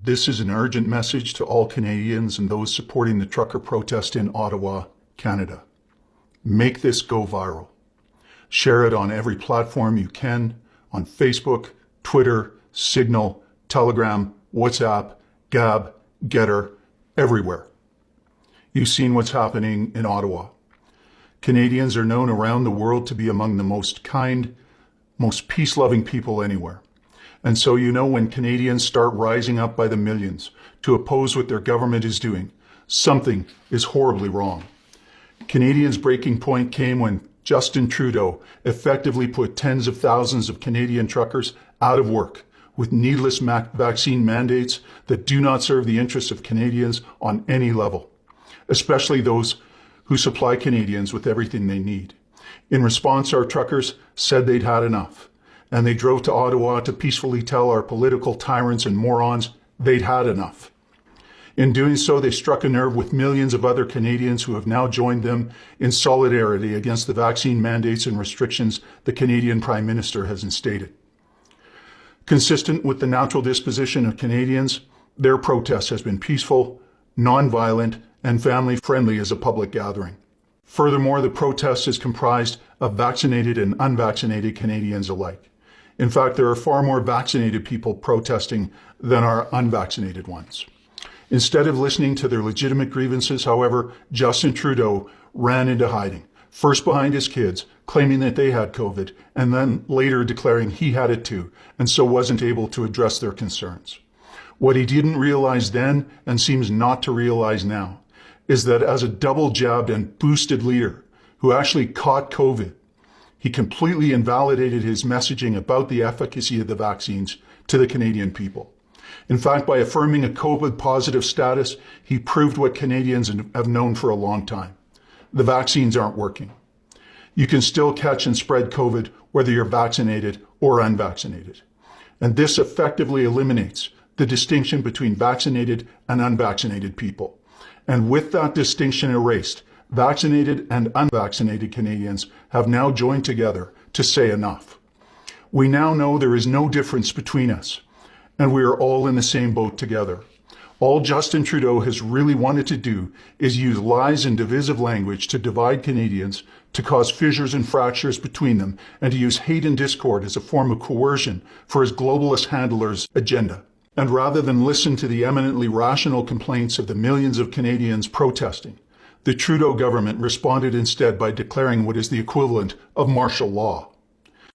This is an urgent message to all Canadians and those supporting the trucker protest in Ottawa, Canada. Make this go viral. Share it on every platform you can, on Facebook, Twitter, Signal, Telegram, WhatsApp, Gab, Getter, everywhere. You've seen what's happening in Ottawa. Canadians are known around the world to be among the most kind, most peace-loving people anywhere. And so you know when Canadians start rising up by the millions to oppose what their government is doing, something is horribly wrong. Canadians' breaking point came when Justin Trudeau effectively put tens of thousands of Canadian truckers out of work with needless vaccine mandates that do not serve the interests of Canadians on any level, especially those who supply Canadians with everything they need. In response, our truckers said they'd had enough, and they drove to Ottawa to peacefully tell our political tyrants and morons they'd had enough. In doing so, they struck a nerve with millions of other Canadians who have now joined them in solidarity against the vaccine mandates and restrictions the Canadian Prime Minister has instated. Consistent with the natural disposition of Canadians, their protest has been peaceful, non-violent, and family-friendly as a public gathering. Furthermore, the protest is comprised of vaccinated and unvaccinated Canadians alike. In fact, there are far more vaccinated people protesting than are unvaccinated ones. Instead of listening to their legitimate grievances, however, Justin Trudeau ran into hiding, first behind his kids, claiming that they had COVID, and then later declaring he had it too, and so wasn't able to address their concerns. What he didn't realize then, and seems not to realize now, is that as a double-jabbed and boosted leader who actually caught COVID, he completely invalidated his messaging about the efficacy of the vaccines to the Canadian people. In fact, by affirming a COVID-positive status, he proved what Canadians have known for a long time. The vaccines aren't working. You can still catch and spread COVID whether you're vaccinated or unvaccinated. And this effectively eliminates the distinction between vaccinated and unvaccinated people. And with that distinction erased, vaccinated and unvaccinated Canadians have now joined together to say enough. We now know there is no difference between us, and we are all in the same boat together. All Justin Trudeau has really wanted to do is use lies and divisive language to divide Canadians, to cause fissures and fractures between them, and to use hate and discord as a form of coercion for his globalist handler's agenda. And rather than listen to the eminently rational complaints of the millions of Canadians protesting, the Trudeau government responded instead by declaring what is the equivalent of martial law.